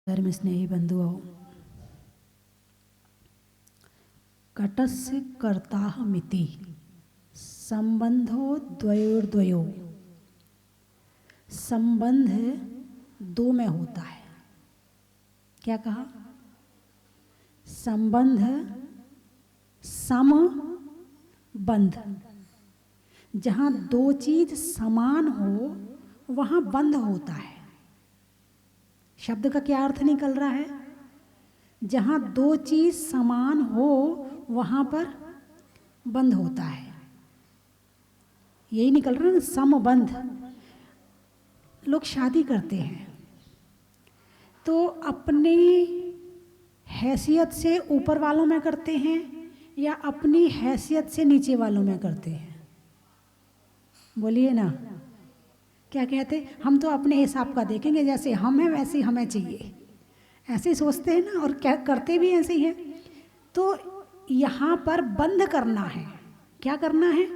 धर्म स्नेही बंधुओं, कटस्य कर्ताः मिति संबंधो द्वयोर्द्वयो। संबंध दो में होता है। क्या कहा? संबंध समबंध। जहाँ दो चीज समान हो वहाँ बंध होता है। शब्द का क्या अर्थ निकल रहा है? जहाँ दो चीज समान हो वहाँ पर बंध होता है। यही निकल रहा है ना, समबंध। लोग शादी करते हैं तो अपनी हैसियत से ऊपर वालों में करते हैं या अपनी हैसियत से नीचे वालों में करते हैं? बोलिए ना, क्या कहते? हम तो अपने हिसाब का देखेंगे, जैसे हम हैं वैसे हमें चाहिए, ऐसे सोचते हैं ना, और क्या करते भी ऐसे ही हैं। तो यहाँ पर बंद करना है। क्या करना है?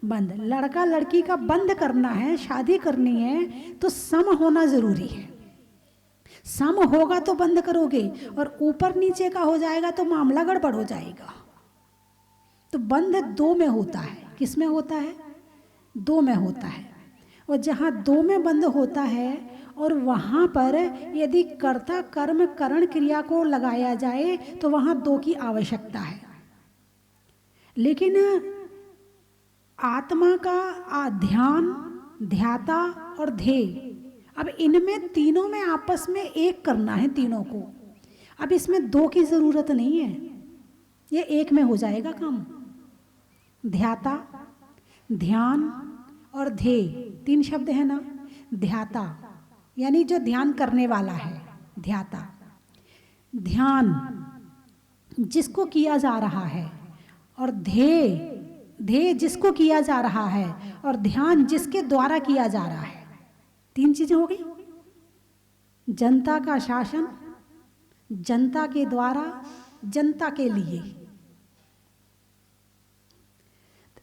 बंद। लड़का लड़की का बंद करना है, शादी करनी है तो सम होना जरूरी है। सम होगा तो बंद करोगे, और ऊपर नीचे का हो जाएगा तो मामला गड़बड़ हो जाएगा। तो बंध दो में होता है। किस में होता है? दो में होता है। और जहाँ दो में बंद होता है और वहाँ पर यदि कर्ता कर्म करण क्रिया को लगाया जाए तो वहाँ दो की आवश्यकता है। लेकिन आत्मा का ध्यान, ध्याता और ध्येय, अब इनमें तीनों में आपस में एक करना है तीनों को। अब इसमें दो की जरूरत नहीं है, ये एक में हो जाएगा काम। ध्याता, ध्यान और ध्येय, तीन शब्द है ना। ध्याता यानी जो ध्यान करने वाला है, ध्याता। ध्यान जिसको किया जा रहा है, और ध्येय, ध्येय जिसको किया जा रहा है, और ध्यान जिसके द्वारा किया जा रहा है। तीन चीजें हो गई। जनता का शासन, जनता के द्वारा, जनता के लिए।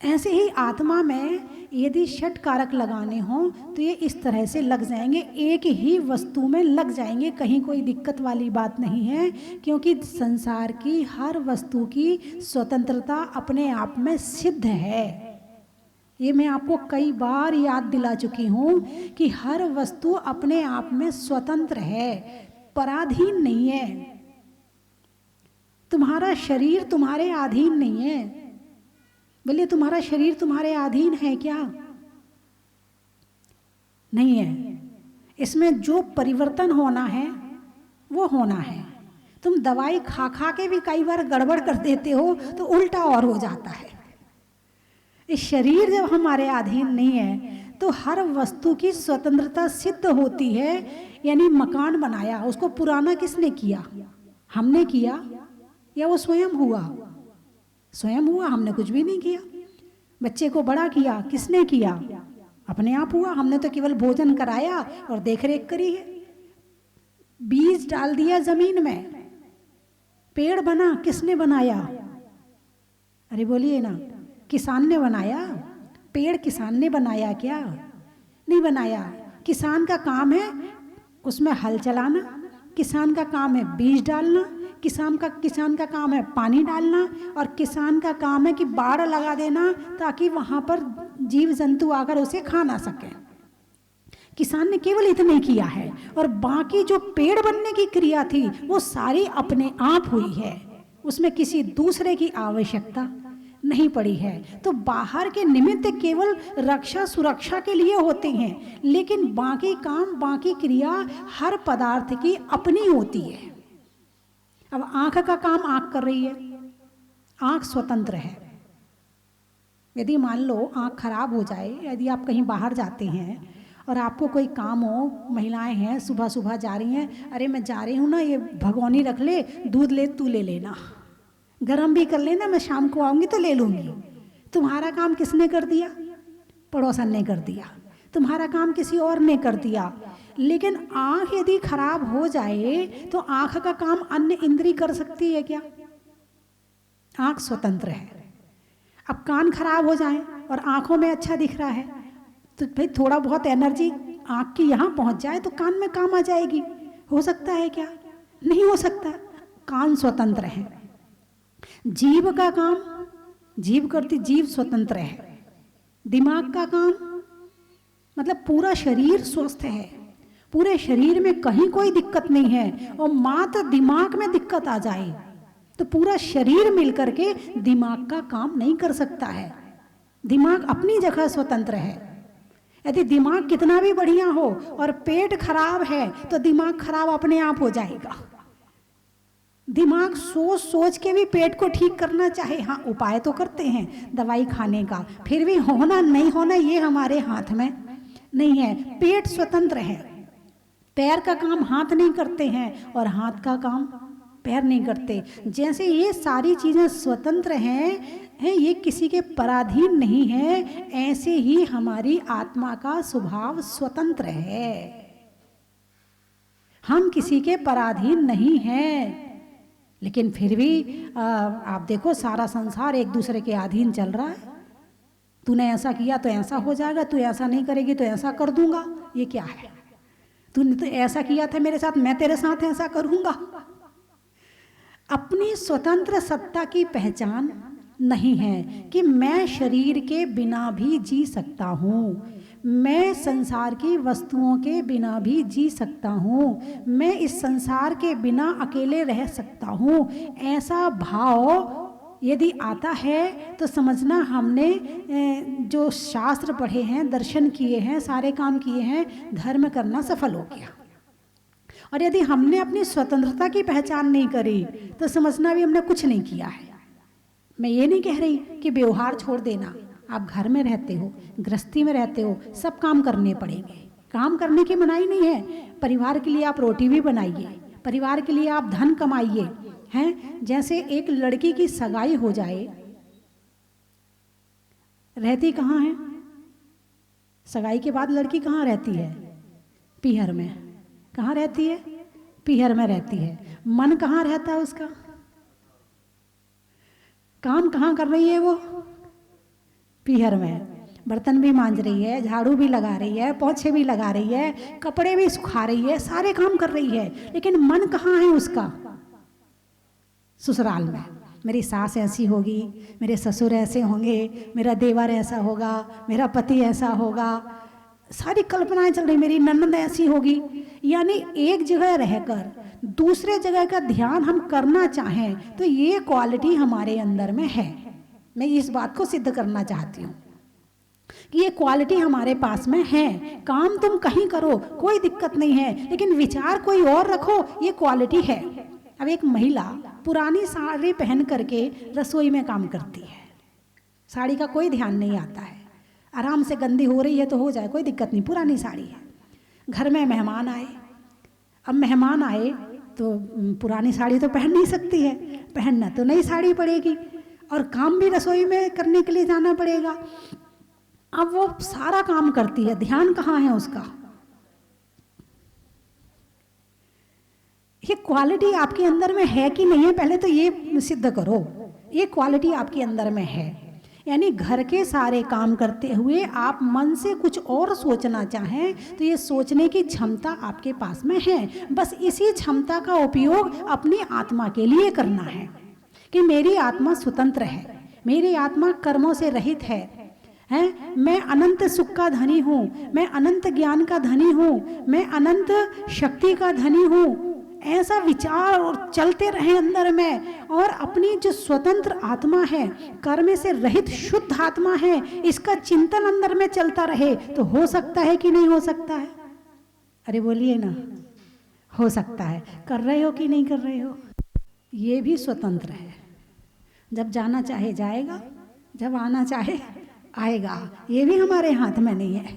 ऐसे ही आत्मा में यदि षट कारक लगाने हों तो ये इस तरह से लग जाएंगे, एक ही वस्तु में लग जाएंगे। कहीं कोई दिक्कत वाली बात नहीं है, क्योंकि संसार की हर वस्तु की स्वतंत्रता अपने आप में सिद्ध है। ये मैं आपको कई बार याद दिला चुकी हूँ कि हर वस्तु अपने आप में स्वतंत्र है, पराधीन नहीं है। तुम्हारा शरीर तुम्हारे अधीन नहीं है। बोलिए, तुम्हारा शरीर तुम्हारे अधीन है क्या? नहीं है। इसमें जो परिवर्तन होना है वो होना है। तुम दवाई खा खा के भी कई बार गड़बड़ कर देते हो तो उल्टा और हो जाता है। इस शरीर जब हमारे अधीन नहीं है तो हर वस्तु की स्वतंत्रता सिद्ध होती है। यानी मकान बनाया, उसको पुराना किसने किया? हमने किया या वो स्वयं हुआ? स्वयं हुआ, हमने कुछ भी नहीं किया। बच्चे को बड़ा किया, किसने किया? अपने आप हुआ। हमने तो केवल भोजन कराया और देखरेख करी है। बीज डाल दिया जमीन में, पेड़ बना, किसने बनाया? अरे बोलिए ना, किसान ने बनाया। पेड़ किसान ने बनाया क्या? नहीं बनाया। किसान का काम है उसमें हल चलाना, किसान का काम है बीज डालना, किसान का काम है पानी डालना, और किसान का काम है कि बाड़ लगा देना ताकि वहां पर जीव जंतु आकर उसे खा ना सके। किसान ने केवल इतना किया है, और बाकी जो पेड़ बनने की क्रिया थी वो सारी अपने आप हुई है। उसमें किसी दूसरे की आवश्यकता नहीं पड़ी है। तो बाहर के निमित्त केवल रक्षा सुरक्षा के लिए होते हैं, लेकिन बाकी काम, बाकी क्रिया हर पदार्थ की अपनी होती है। अब आंख का काम आंख कर रही है, आंख स्वतंत्र है। यदि मान लो आंख खराब हो जाए, यदि आप कहीं बाहर जाते हैं और आपको कोई काम हो, महिलाएं हैं सुबह सुबह जा रही हैं, अरे मैं जा रही हूँ ना, ये भगोनी रख ले, दूध ले तू ले लेना, गरम भी कर लेना, मैं शाम को आऊँगी तो ले लूँगी। तुम्हारा काम किसने कर दिया? पड़ोसन ने कर दिया। तुम्हारा काम किसी और ने कर दिया। लेकिन आंख यदि खराब हो जाए तो आंख का काम अन्य इंद्री कर सकती है क्या? आंख स्वतंत्र है। अब कान खराब हो जाए और आंखों में अच्छा दिख रहा है तो भाई थोड़ा बहुत एनर्जी आँख की यहाँ पहुँच जाए तो कान में काम आ जाएगी। हो सकता है क्या? नहीं हो सकता। कान स्वतंत्र है, जीभ का काम जीभ करती, जीभ स्वतंत्र है। दिमाग का काम मतलब पूरा शरीर स्वस्थ है, पूरे शरीर में कहीं कोई दिक्कत नहीं है, और मात्र दिमाग में दिक्कत आ जाए तो पूरा शरीर मिलकर के दिमाग का काम नहीं कर सकता है। दिमाग अपनी जगह स्वतंत्र है। यदि दिमाग कितना भी बढ़िया हो और पेट खराब है तो दिमाग खराब अपने आप हो जाएगा। दिमाग सोच सोच के भी पेट को ठीक करना चाहे, हाँ उपाय तो करते हैं दवाई खाने का, फिर भी होना नहीं होना ये हमारे हाथ में नहीं है। पेट स्वतंत्र है, पैर का काम हाथ नहीं करते हैं और हाथ का काम पैर नहीं करते। जैसे ये सारी चीजें स्वतंत्र हैं, ये किसी के पराधीन नहीं है, ऐसे ही हमारी आत्मा का स्वभाव स्वतंत्र है। हम किसी के पराधीन नहीं हैं, लेकिन फिर भी आप देखो सारा संसार एक दूसरे के अधीन चल रहा है। तूने ऐसा किया तो ऐसा हो जाएगा, तू ऐसा नहीं करेगी तो ऐसा कर दूंगा। ये क्या है? तूने तो ऐसा किया था मेरे साथ, मैं तेरे साथ ऐसा करूंगा। अपनी स्वतंत्र सत्ता की पहचान नहीं है कि मैं शरीर के बिना भी जी सकता हूँ, मैं संसार की वस्तुओं के बिना भी जी सकता हूँ, मैं इस संसार के बिना अकेले रह सकता हूँ। ऐसा भाव यदि आता है तो समझना हमने जो शास्त्र पढ़े हैं, दर्शन किए हैं, सारे काम किए हैं, धर्म करना सफल हो गया। और यदि हमने अपनी स्वतंत्रता की पहचान नहीं करी तो समझना भी हमने कुछ नहीं किया है। मैं ये नहीं कह रही कि व्यवहार छोड़ देना, आप घर में रहते हो, गृहस्थी में रहते हो, सब काम करने पड़ेंगे। काम करने की मनाही नहीं है, परिवार के लिए आप रोटी भी बनाइए, परिवार के लिए आप धन कमाइए हैं। जैसे एक लड़की की सगाई हो जाए, रहती कहाँ है? सगाई के बाद लड़की कहाँ रहती है? पीहर में। कहाँ रहती है? पीहर में रहती है। मन कहाँ रहता है उसका? काम कहाँ कर रही है वो? पीहर में। बर्तन भी मांज रही है, झाड़ू भी लगा रही है, पोछे भी लगा रही है, कपड़े भी सुखा रही है, सारे काम कर रही है, लेकिन मन कहाँ है उसका? ससुराल में। मेरी सास ऐसी होगी, मेरे ससुर ऐसे होंगे, मेरा देवर ऐसा होगा, मेरा पति ऐसा होगा, सारी कल्पनाएं चल रही, मेरी ननद ऐसी होगी। यानी एक जगह रहकर दूसरे जगह का ध्यान हम करना चाहें तो ये क्वालिटी हमारे अंदर में है। मैं इस बात को सिद्ध करना चाहती हूँ कि ये क्वालिटी हमारे पास में है। काम तुम कहीं करो, कोई दिक्कत नहीं है, लेकिन विचार कोई और रखो, ये क्वालिटी है। अब एक महिला पुरानी साड़ी पहन करके रसोई में काम करती है, साड़ी का कोई ध्यान नहीं आता है, आराम से गंदी हो रही है तो हो जाए, कोई दिक्कत नहीं, पुरानी साड़ी है। घर में मेहमान आए, अब मेहमान आए तो पुरानी साड़ी तो पहन नहीं सकती है, पहनना तो नई साड़ी पड़ेगी, और काम भी रसोई में करने के लिए जाना पड़ेगा। अब वो सारा काम करती है, ध्यान कहाँ है उसका? ये क्वालिटी आपके अंदर में है कि नहीं है, पहले तो ये सिद्ध करो ये क्वालिटी आपके अंदर में है। यानी घर के सारे काम करते हुए आप मन से कुछ और सोचना चाहें तो ये सोचने की क्षमता आपके पास में है। बस इसी क्षमता का उपयोग अपनी आत्मा के लिए करना है कि मेरी आत्मा स्वतंत्र है, मेरी आत्मा कर्मों से रहित है, मैं अनंत सुख का धनी हूँ, मैं अनंत ज्ञान का धनी हूँ, मैं अनंत शक्ति का धनी हूँ। ऐसा विचार और चलते रहे अंदर में, और अपनी जो स्वतंत्र आत्मा है, कर्म से रहित शुद्ध आत्मा है, इसका चिंतन अंदर में चलता रहे तो हो सकता है कि नहीं हो सकता है? अरे बोलिए ना, हो सकता है। कर रहे हो कि नहीं कर रहे हो? ये भी स्वतंत्र है, जब जाना चाहे जाएगा, जब आना चाहे आएगा। ये भी हमारे हाथ में नहीं है,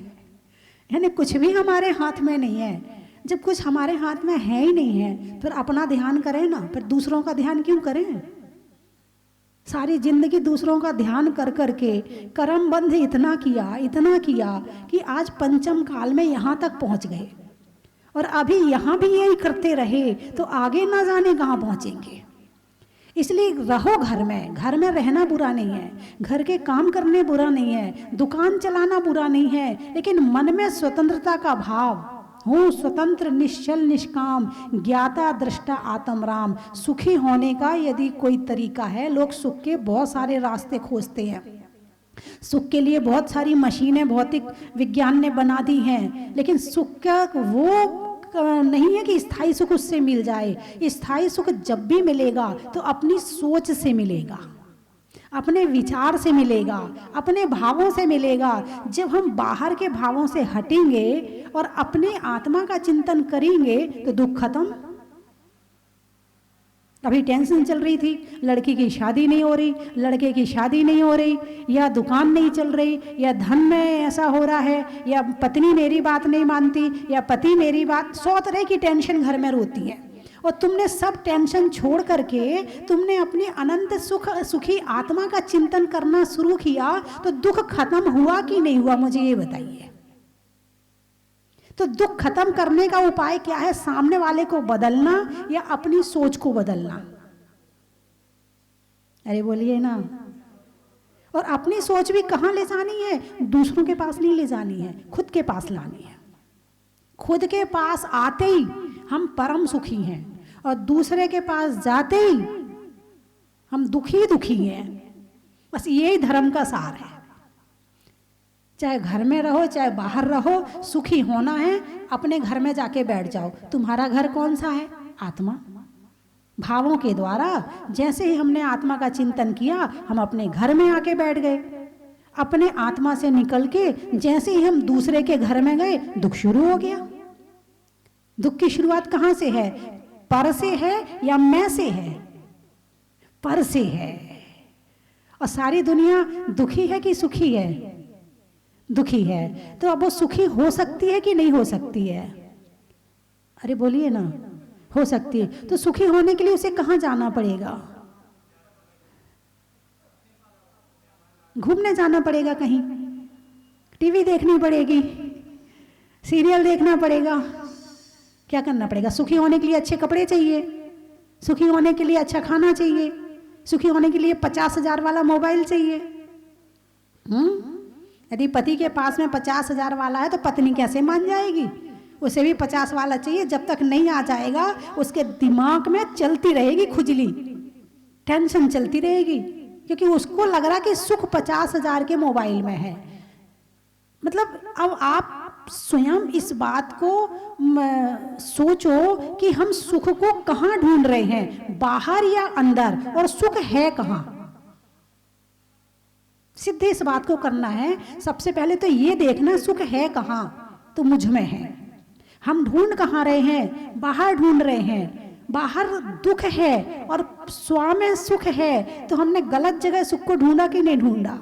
यानी कुछ भी हमारे हाथ में नहीं है। जब कुछ हमारे हाथ में है ही नहीं है फिर अपना ध्यान करें ना, फिर दूसरों का ध्यान क्यों करें? सारी जिंदगी दूसरों का ध्यान कर करके कर्म बंध इतना किया कि आज पंचम काल में यहाँ तक पहुँच गए, और अभी यहाँ भी यही करते रहे तो आगे ना जाने कहाँ पहुँचेंगे। इसलिए रहो घर में, घर में रहना बुरा नहीं है, घर के काम करने बुरा नहीं है, दुकान चलाना बुरा नहीं है, लेकिन मन में स्वतंत्रता का भाव हूँ स्वतंत्र निश्चल निष्काम, ज्ञाता दृष्टा आत्म राम। सुखी होने का यदि कोई तरीका है, लोग सुख के बहुत सारे रास्ते खोजते हैं, सुख के लिए बहुत सारी मशीनें भौतिक विज्ञान ने बना दी हैं, लेकिन सुख का वो नहीं है कि स्थायी सुख उससे मिल जाए। स्थायी सुख जब भी मिलेगा तो अपनी सोच से मिलेगा, अपने विचार से मिलेगा, अपने भावों से मिलेगा। जब हम बाहर के भावों से हटेंगे और अपने आत्मा का चिंतन करेंगे तो दुख खत्म। अभी टेंशन चल रही थी, लड़की की शादी नहीं हो रही, लड़के की शादी नहीं हो रही, या दुकान नहीं चल रही, या धन में ऐसा हो रहा है, या पत्नी मेरी बात नहीं मानती, या पति मेरी बात, 100 तरह की टेंशन घर में रोती है। और तुमने सब टेंशन छोड़ करके तुमने अपनी अनंत सुखी आत्मा का चिंतन करना शुरू किया तो दुख खत्म हुआ कि नहीं हुआ, मुझे ये बताइए। तो दुख खत्म करने का उपाय क्या है? सामने वाले को बदलना या अपनी सोच को बदलना? अरे बोलिए ना। और अपनी सोच भी कहाँ ले जानी है? दूसरों के पास नहीं ले जानी है, खुद के पास लानी है। खुद के पास आते ही हम परम सुखी हैं और दूसरे के पास जाते ही हम दुखी हैं। बस यही धर्म का सार है। चाहे घर में रहो चाहे बाहर रहो, सुखी होना है, अपने घर में जाके बैठ जाओ। तुम्हारा घर कौन सा है? आत्मा। भावों के द्वारा जैसे ही हमने आत्मा का चिंतन किया, हम अपने घर में आके बैठ गए। अपने आत्मा से निकल के जैसे ही हम दूसरे के घर में गए, दुख शुरू हो गया। दुख की शुरुआत कहाँ से है? पर से है या मैं से है? पर से है। और सारी दुनिया दुखी है कि सुखी है? दुखी है। तो अब वो सुखी हो सकती है कि नहीं हो सकती है? अरे बोलिए ना। हो सकती है। तो सुखी होने के लिए उसे कहाँ जाना पड़ेगा? घूमने जाना पड़ेगा, कहीं टीवी देखनी पड़ेगी, सीरियल देखना पड़ेगा। क्या करना पड़ेगा? सुखी होने के लिए अच्छे कपड़े चाहिए, सुखी होने के लिए अच्छा खाना चाहिए, सुखी होने के लिए 50,000 वाला मोबाइल चाहिए। यदि पति के पास में 50,000 वाला है तो पत्नी कैसे मान जाएगी? उसे भी 50 वाला चाहिए। जब तक नहीं आ जाएगा उसके दिमाग में चलती रहेगी खुजली, टेंशन चलती रहेगी, क्योंकि उसको लग रहा कि सुख 50,000 के मोबाइल में है। मतलब अब आप स्वयं इस बात को सोचो कि हम सुख को कहाँ ढूंढ रहे हैं, बाहर या अंदर, और सुख है कहाँ? सीधे इस बात को करना है। सबसे पहले तो ये देखना सुख है कहाँ, तो मुझ में है। हम ढूंढ कहाँ रहे हैं? बाहर ढूंढ रहे हैं। बाहर दुख है और स्व में सुख है, तो हमने गलत जगह सुख को ढूंढा कि नहीं ढूंढा?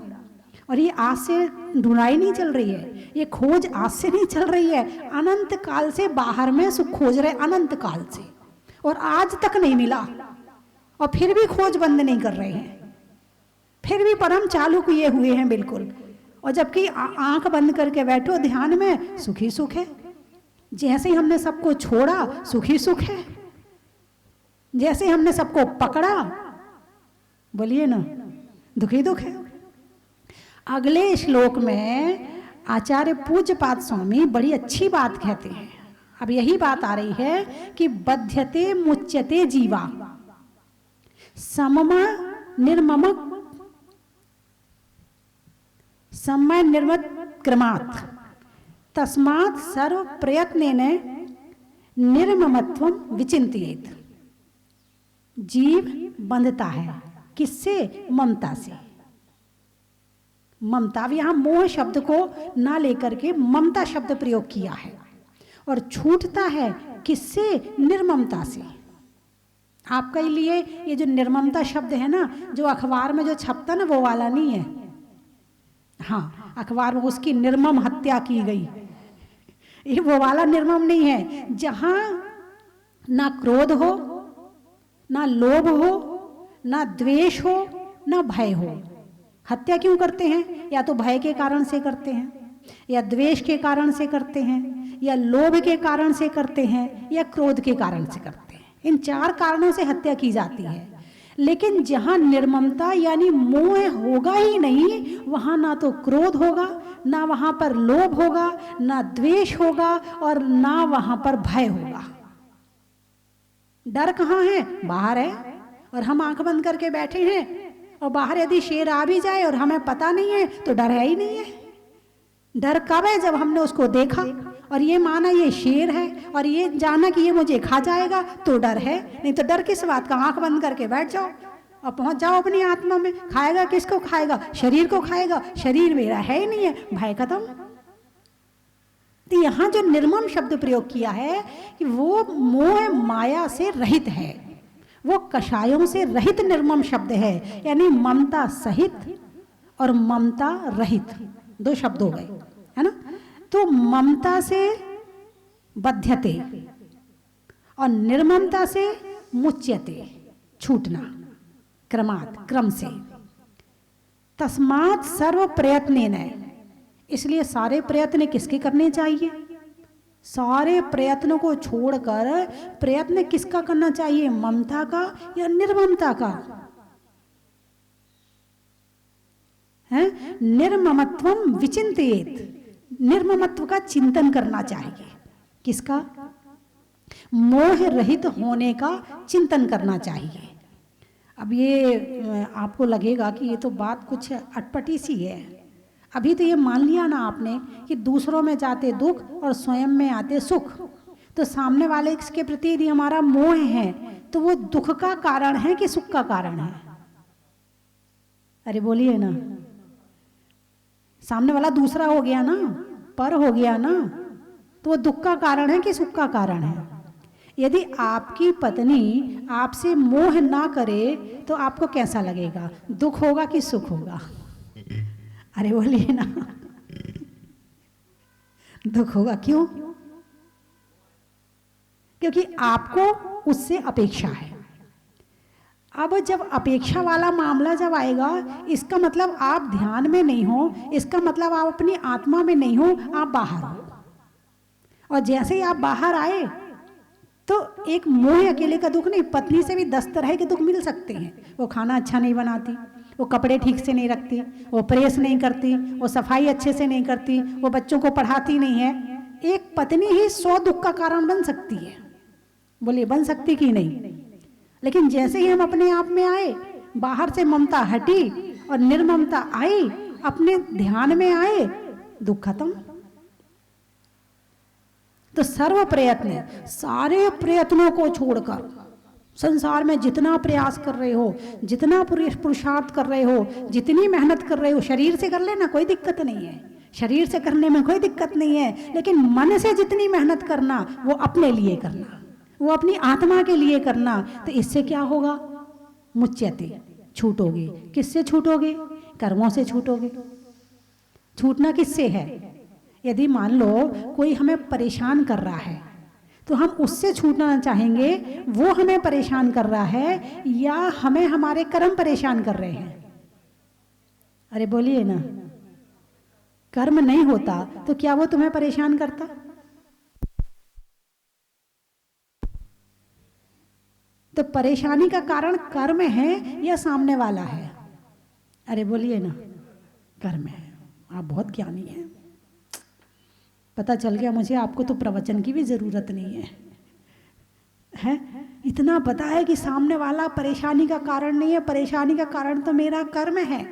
और ये आज से ढूंढाई नहीं चल रही है, ये खोज आज से नहीं चल रही है। अनंत काल से बाहर में सुख खोज रहे, अनंत काल से, और आज तक नहीं मिला। और फिर भी खोज बंद नहीं कर रहे हैं, फिर भी परम चालू किए हुए हैं बिल्कुल। और जबकि आंख बंद करके बैठो ध्यान में, सुखी सुख है। जैसे ही हमने सबको छोड़ा, सुखी सुख है। जैसे हमने सबको पकड़ा, बोलिए ना, दुखी दुख है। अगले श्लोक में आचार्य पूज्यपाद स्वामी बड़ी अच्छी बात कहते हैं। अब यही बात आ रही है कि बध्यते मुच्यते जीवा समम निर्मम समय निर्मत क्रमात् तस्मात् सर्व प्रयत्नेन निर्ममत्वं विचिंतयेत्। जीव बंधता है किससे? ममता से। ममता, अब यहां मोह शब्द को ना लेकर के ममता शब्द प्रयोग किया है। और छूटता है किससे? निर्ममता से। आपके लिए ये जो निर्ममता शब्द है ना, जो अखबार में जो छपता ना, वो वाला नहीं है। हाँ, अखबार में उसकी निर्मम हत्या की गई, ये वो वाला निर्मम नहीं है। जहां ना क्रोध हो, ना लोभ हो, ना द्वेष हो, ना भय हो। हत्या क्यों करते हैं? या तो भय के कारण से करते हैं, या द्वेष के कारण से करते हैं, या लोभ के कारण से करते हैं, या क्रोध के कारण से करते हैं। इन 4 कारणों से हत्या की जाती है। लेकिन जहां निर्ममता यानी मोह होगा ही नहीं, वहां ना तो क्रोध होगा, ना वहां पर लोभ होगा, ना द्वेष होगा, और ना वहां पर भय होगा। डर कहाँ है? बाहर है। और हम आंख बंद करके बैठे हैं, और बाहर यदि शेर आ भी जाए और हमें पता नहीं है तो डर है ही नहीं है। डर कब है? जब हमने उसको देखा और ये माना ये शेर है, और ये जाना कि ये मुझे खा जाएगा, तो डर है। नहीं तो डर किस बात का? आंख बंद करके बैठ जाओ और पहुंच जाओ अपनी आत्मा में। खाएगा किसको? खाएगा शरीर को खाएगा। शरीर मेरा है ही नहीं है, भय खत्म। तो यहां जो निर्मम शब्द प्रयोग किया है कि वो मोह माया से रहित है, वो कषायों से रहित निर्मम शब्द है, यानी ममता सहित और ममता रहित, दो शब्द हो गए, है ना। तो ममता से बध्यते और निर्ममता से मुच्यते, छूटना, क्रमात्, क्रम से। तस्मात् सर्व प्रयत्नेन, इसलिए सारे प्रयत्न किसके करने चाहिए? सारे प्रयत्नों को छोड़कर प्रयत्न किसका करना चाहिए? ममता का या निर्ममता का? है निर्ममत्वम विचिंतयेत, निर्ममत्व का चिंतन करना चाहिए। किसका? मोह रहित होने का चिंतन करना चाहिए। अब ये आपको लगेगा कि ये तो बात कुछ अटपटी सी है। अभी तो ये मान लिया ना आपने कि दूसरों में जाते दुख और स्वयं में आते सुख, तो सामने वाले के प्रति यदि हमारा मोह है तो वो दुख का कारण है कि सुख का कारण है? अरे बोलिए ना। सामने वाला दूसरा हो गया ना, पर हो गया ना, तो वो दुख का कारण है कि सुख का कारण है? यदि आपकी पत्नी आपसे मोह ना करे तो आपको कैसा लगेगा? दुख होगा कि सुख होगा? अरे बोलिए ना। दुख होगा। क्यों? क्योंकि आपको उससे अपेक्षा है। अब जब अपेक्षा वाला मामला जब आएगा, इसका मतलब आप ध्यान में नहीं हो, इसका मतलब आप अपनी आत्मा में नहीं हो, आप बाहर हो। और जैसे ही आप बाहर आए तो एक मोह अकेले का दुख नहीं, पत्नी से भी 10 तरह के दुख मिल सकते हैं। वो खाना अच्छा नहीं बनाती, वो कपड़े ठीक से नहीं रखती, वो प्रेस नहीं करती, वो सफाई अच्छे से नहीं करती, वो बच्चों को पढ़ाती नहीं है। एक पत्नी ही 100 दुख का कारण बन सकती है। बोलिए बन सकती कि नहीं? लेकिन जैसे ही हम अपने आप में आए, बाहर से ममता हटी और निर्ममता आई, अपने ध्यान में आए, दुख खत्म। तो सर्व प्रयत्न, सारे प्रयत्नों को छोड़कर, संसार में जितना प्रयास कर रहे हो, जितना पुरुषार्थ कर रहे हो, जितनी मेहनत कर रहे हो, शरीर से कर लेना, कोई दिक्कत नहीं है, शरीर से करने में कोई दिक्कत नहीं है। लेकिन मन से जितनी मेहनत करना, वो अपने लिए करना, वो अपनी आत्मा के लिए करना। तो इससे क्या होगा? मुच्यते, छूटोगे। किससे छूटोगे? कर्मों से छूटोगे। छूटना किससे है? यदि मान लो कोई हमें परेशान कर रहा है तो हम उससे छूटना चाहेंगे, वो हमें परेशान कर रहा है या हमें हमारे कर्म परेशान कर रहे हैं? अरे बोलिए ना। कर्म नहीं होता तो क्या वो तुम्हें परेशान करता? तो परेशानी का कारण कर्म है या सामने वाला है? अरे बोलिए ना। कर्म है। आप बहुत ज्ञानी हैं। पता चल गया मुझे, आपको तो प्रवचन की भी जरूरत नहीं है। इतना पता है कि सामने वाला परेशानी का कारण नहीं है, परेशानी का कारण तो मेरा कर्म है।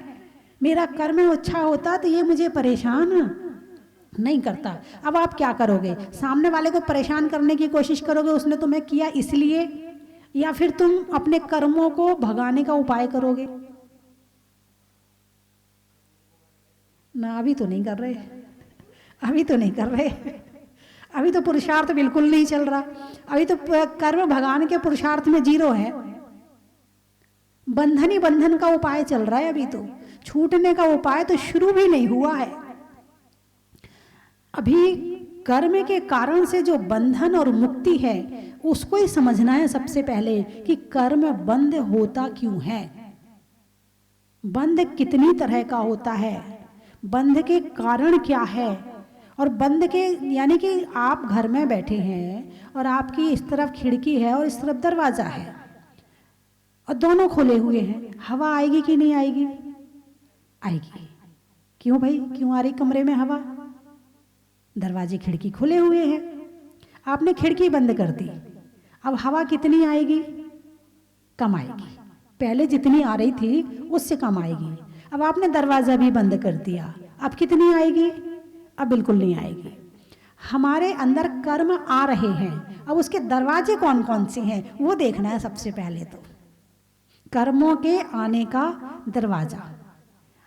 मेरा कर्म अच्छा होता तो ये मुझे परेशान नहीं करता। अब आप क्या करोगे? सामने वाले को परेशान करने की कोशिश करोगे, उसने तुम्हें किया इसलिए, या फिर तुम अपने कर्मों को भगाने का उपाय करोगे? ना, अभी तो नहीं कर रहे, अभी तो नहीं कर रहे, अभी तो पुरुषार्थ बिल्कुल नहीं चल रहा। अभी तो कर्म भगाने के पुरुषार्थ में 0 है। बंधन ही बंधन का उपाय चल रहा है। अभी तो छूटने का उपाय तो शुरू भी नहीं हुआ है। अभी कर्म के कारण से जो बंधन और मुक्ति है उसको ही समझना है सबसे पहले, कि कर्म बंध होता क्यों है, बंध कितनी तरह का होता है, बंध के कारण क्या है। और बंध के यानी कि आप घर में बैठे हैं और आपकी इस तरफ खिड़की है और इस तरफ दरवाजा है और दोनों खुले हुए हैं, हवा आएगी कि नहीं आएगी? आएगी। क्यों भाई, क्यों आ रही कमरे में हवा? दरवाजे खिड़की खुले हुए हैं, आपने खिड़की बंद कर दी, अब हवा कितनी आएगी? कम आएगी। पहले जितनी आ रही थी उससे कम आएगी। अब आपने दरवाजा भी बंद कर दिया, अब कितनी आएगी? अब बिल्कुल नहीं आएगी। हमारे अंदर कर्म आ रहे हैं, अब उसके दरवाजे कौन कौन से हैं वो देखना है सबसे पहले। तो कर्मों के आने का दरवाजा,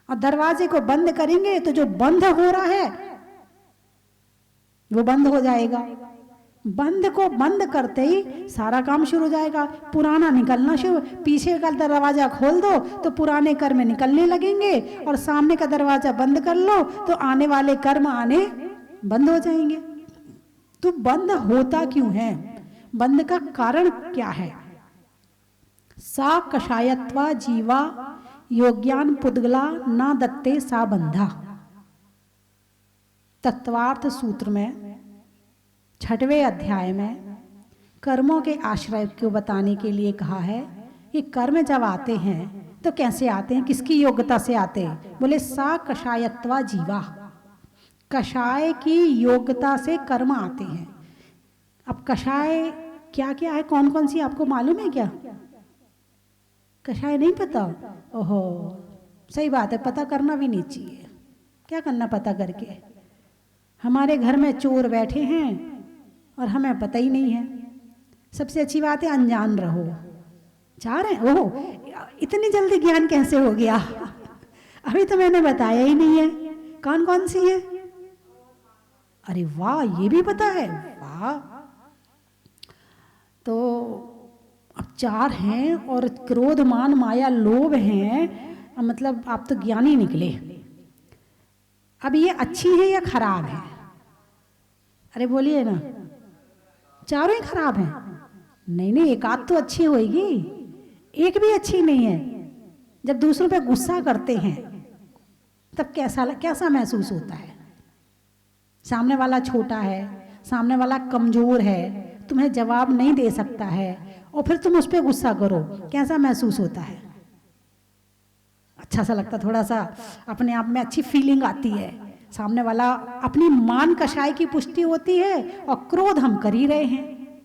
और दरवाजे को बंद करेंगे तो जो बंद हो रहा है वो बंद हो जाएगा। बंद को बंद करते ही सारा काम शुरू हो जाएगा, पुराना निकलना शुरू। पीछे का दरवाजा खोल दो तो पुराने कर्म निकलने लगेंगे, और सामने का दरवाजा बंद कर लो तो आने वाले कर्म आने बंद हो जाएंगे। तो बंद होता क्यों है? बंद का कारण क्या है? सा कषायत्वा जीवा योग्यान पुद्गला ना दत्ते सा बंधा। तत्वार्थ सूत्र में 6वें अध्याय में कर्मों के आश्रय को बताने के लिए कहा है कि कर्म जब आते हैं तो कैसे आते हैं, किसकी योग्यता से आते हैं? बोले सा कषायत्वा जीवा, कषाय की योग्यता से कर्म आते हैं। अब कषाय क्या क्या है, कौन कौन सी आपको मालूम है क्या? कषाय नहीं पता? ओहो, सही बात है, पता करना भी नहीं चाहिए। क्या करना पता करके? हमारे घर में चोर बैठे हैं और हमें पता ही नहीं है। सबसे अच्छी बात है अनजान रहो। चार है, ओह इतनी जल्दी ज्ञान कैसे हो गया? अभी तो मैंने बताया ही नहीं है। कौन कौन सी है? अरे वाह, ये भी पता है, वाह। तो अब 4 हैं, और क्रोध मान माया लोभ हैं, मतलब आप तो ज्ञानी निकले। अब ये अच्छी है या खराब है? अरे बोलिए ना, चारों ही खराब हैं? नहीं नहीं, एक आध तो अच्छी होगी, एक भी अच्छी नहीं है। जब दूसरों पे गुस्सा करते हैं तब कैसा महसूस होता है? सामने वाला छोटा है, सामने वाला कमजोर है, तुम्हें जवाब नहीं दे सकता है, और फिर तुम उस पर गुस्सा करो, कैसा महसूस होता है? अच्छा सा लगता, थोड़ा सा अपने आप में अच्छी फीलिंग आती है। सामने वाला अपनी मान कषाय की पुष्टि होती है, और क्रोध हम कर ही रहे हैं।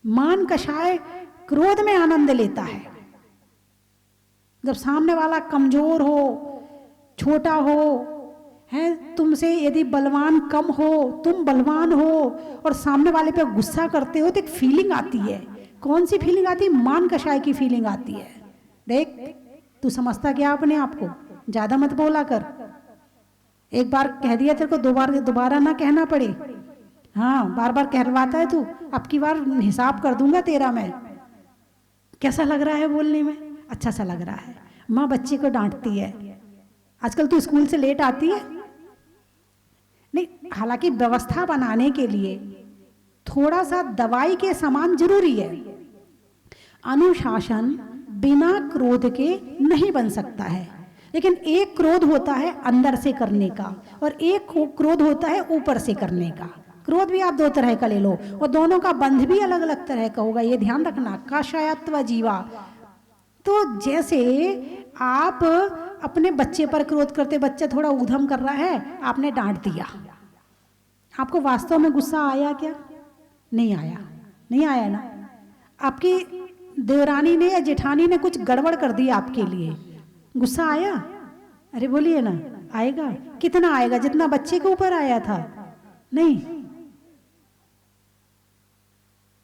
मान कषाय क्रोध में आनंद लेता है। जब सामने वाला कमजोर हो, छोटा हो, है तुमसे यदि बलवान कम हो, तुम बलवान हो, और सामने वाले पे गुस्सा करते हो, तो एक फीलिंग आती है। कौन सी फीलिंग आती है? मान कषाय की फीलिंग आती है। देख, तू समझता क्या अपने आप को? ज्यादा मत बोला कर। एक बार कह दिया तेरे को दोबारा ना कहना पड़े। हाँ, बार बार कहलवाता है तू, अब की बार हिसाब कर दूंगा तेरा मैं। कैसा लग रहा है बोलने में? अच्छा सा लग रहा है। माँ बच्चे को डांटती है, आजकल तू स्कूल से लेट आती है। नहीं, हालांकि व्यवस्था बनाने के लिए थोड़ा सा दवाई के समान जरूरी है। अनुशासन बिना क्रोध के नहीं बन सकता है। लेकिन एक क्रोध होता है अंदर से करने का, और एक क्रोध होता है ऊपर से करने का। क्रोध भी आप 2 तरह का ले लो, और दोनों का बंध भी अलग अलग तरह का होगा, ये ध्यान रखना। कषायत्व जीवा, तो जैसे आप अपने बच्चे पर क्रोध करते, बच्चा थोड़ा ऊधम कर रहा है, आपने डांट दिया, आपको वास्तव में गुस्सा आया क्या? नहीं आया, नहीं आया ना। आपकी देवरानी ने या जेठानी ने कुछ गड़बड़ कर दी आपके लिए, गुस्सा आया? अरे बोलिए ना, आएगा। कितना आएगा? जितना बच्चे के ऊपर आया था? नहीं।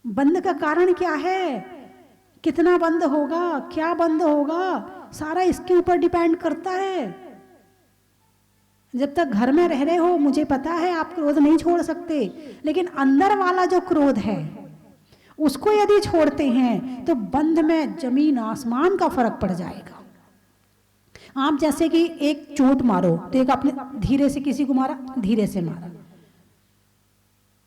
बंद का कारण क्या है? कितना बंद होगा, क्या बंद होगा, सारा इसके ऊपर डिपेंड करता है। जब तक घर में रह रहे हो, मुझे पता है आप क्रोध नहीं छोड़ सकते, लेकिन अंदर वाला जो क्रोध है उसको यदि छोड़ते हैं तो बंध में जमीन आसमान का फर्क पड़ जाएगा। आप जैसे कि एक चोट मारो, तो एक आपने धीरे से किसी को मारा, धीरे से मारा,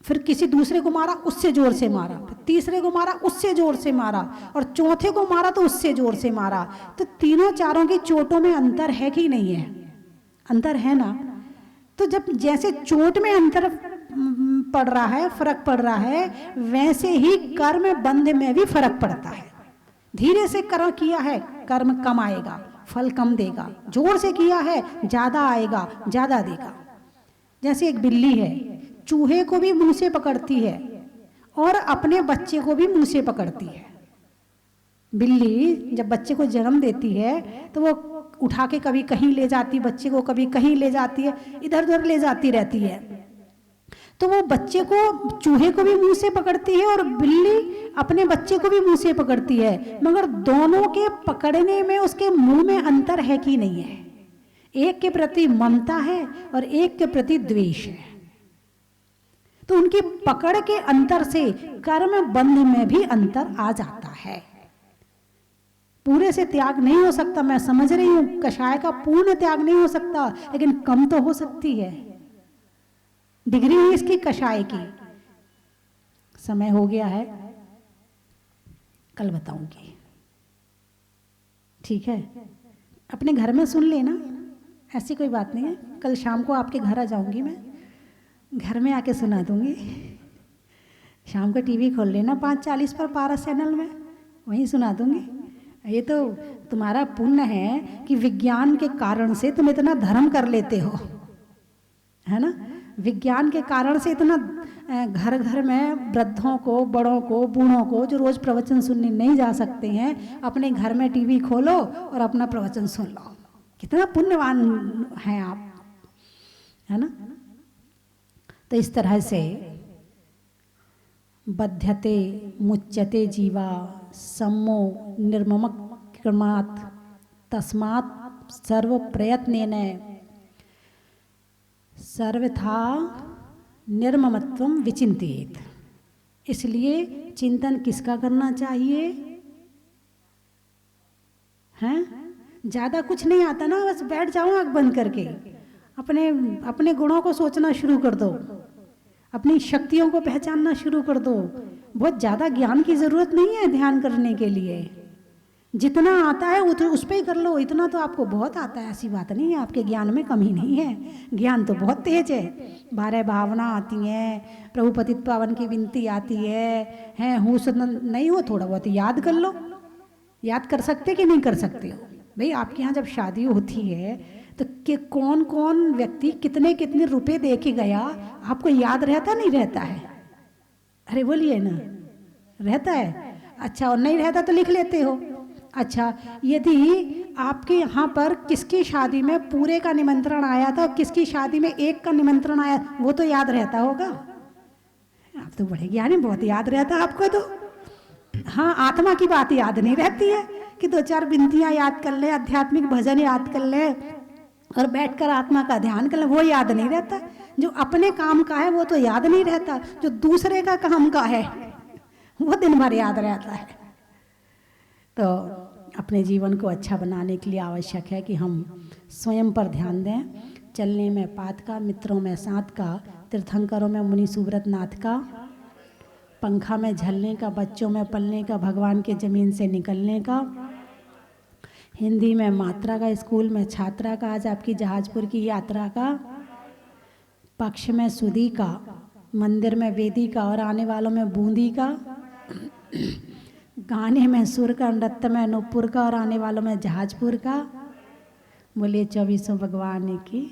फिर किसी दूसरे को मारा, उससे जोर से मारा, फिर तीसरे को मारा, उससे जोर से मारा, और चौथे को मारा तो उससे जोर से मारा। तो तीनों चारों की चोटों में अंतर है कि नहीं है? अंतर है ना। तो जब जैसे चोट में अंतर पड़ रहा है, फर्क पड़ रहा है, वैसे ही कर्म बंध में भी फर्क पड़ता है। धीरे से कर्म किया है, कर्म कम आएगा, फल कम देगा, जोर से किया है ज़्यादा आएगा, ज़्यादा देगा। जैसे एक बिल्ली है, चूहे को भी मुंह से पकड़ती है और अपने बच्चे को भी मुंह से पकड़ती है। बिल्ली जब बच्चे को जन्म देती है तो वो उठा के कभी कहीं ले जाती बच्चे को, कभी कहीं ले जाती है, इधर उधर ले जाती रहती है। तो वो बच्चे को, चूहे को भी मुंह से पकड़ती है और बिल्ली अपने बच्चे को भी मुंह से पकड़ती है, मगर दोनों के पकड़ने में उसके मुंह में अंतर है कि नहीं है? एक के प्रति ममता है और एक के प्रति द्वेष है। तो उनकी पकड़ के अंतर से कर्म बंध में भी अंतर आ जाता है। पूरे से त्याग नहीं हो सकता, मैं समझ रही हूं, कषाय का पूर्ण त्याग नहीं हो सकता, लेकिन कम तो हो सकती है। डिग्री है इसकी कषाय की। समय हो गया है, कल बताऊंगी, ठीक है? अपने घर में सुन लेना, ऐसी कोई बात नहीं है। कल शाम को आपके घर आ जाऊंगी, मैं घर में आके सुना दूंगी। शाम को टीवी खोल लेना 5:40 पर पारस चैनल में, वहीं सुना दूंगी। ये तो तुम्हारा पुण्य है कि विज्ञान के कारण से तुम इतना धर्म कर लेते हो, है ना? विज्ञान के कारण से इतना घर घर में वृद्धों को, बड़ों को, बूढ़ों को जो रोज प्रवचन सुनने नहीं जा सकते हैं, अपने घर में टीवी खोलो और अपना प्रवचन सुन लो। कितना पुण्यवान हैं आप, है ना? तो इस तरह से बध्यते मुच्यते जीवा सम्मो निर्मम क्रमात् तस्मात् सर्व प्रयत्नेन सर्वथा निर्ममत्वम विचिंतेत। इसलिए चिंतन किसका करना चाहिए? हैं? ज़्यादा कुछ नहीं आता ना, बस बैठ जाओ आँख बंद करके, अपने अपने गुणों को सोचना शुरू कर दो, अपनी शक्तियों को पहचानना शुरू कर दो। बहुत ज़्यादा ज्ञान की ज़रूरत नहीं है ध्यान करने के लिए, जितना आता है उस पर ही कर लो। इतना तो आपको बहुत आता है, ऐसी बात नहीं है, आपके ज्ञान में कमी नहीं है, ज्ञान तो बहुत तेज है। 12 भावना आती हैं, प्रभु पतित पावन की विनती आती है हूँ नहीं हो, थोड़ा बहुत याद कर लो। याद कर सकते कि नहीं कर सकते हो? भाई आपके यहाँ जब शादी होती है तो कि कौन कौन व्यक्ति कितने कितने रुपए दे के गया, आपको याद रहता नहीं रहता है? अरे बोलिए ना, रहता है? अच्छा, और नहीं रहता तो लिख लेते हो। अच्छा, यदि आपके यहाँ पर किसकी शादी में पूरे का निमंत्रण आया था और किसकी शादी में एक का निमंत्रण आया, वो तो याद रहता होगा। आप तो बड़े ज्ञानी, बहुत याद रहता है आपको तो। हाँ, आत्मा की बात याद नहीं रहती है कि 2-4 बिनतियाँ याद कर ले, आध्यात्मिक भजन याद कर ले और बैठकर आत्मा का ध्यान कर ले, वो याद नहीं रहता। जो अपने काम का है वो तो याद नहीं रहता, जो दूसरे का काम का है वो दिन भर याद रहता है। तो अपने जीवन को अच्छा बनाने के लिए आवश्यक है कि हम स्वयं पर ध्यान दें। चलने में पात का, मित्रों में साथ का, तीर्थंकरों में मुनि सुब्रत नाथ का, पंखा में झलने का, बच्चों में पलने का, भगवान के ज़मीन से निकलने का, हिंदी में मात्रा का, स्कूल में छात्रा का, आज आपकी जहाजपुर की यात्रा का, पक्ष में सुधी का, मंदिर में वेदी का और आने वालों में बूंदी का, गाने में सुर का, नृत्य में नूपुर का और आने वालों में जहाजपुर का। बोलिए 24 भगवान की।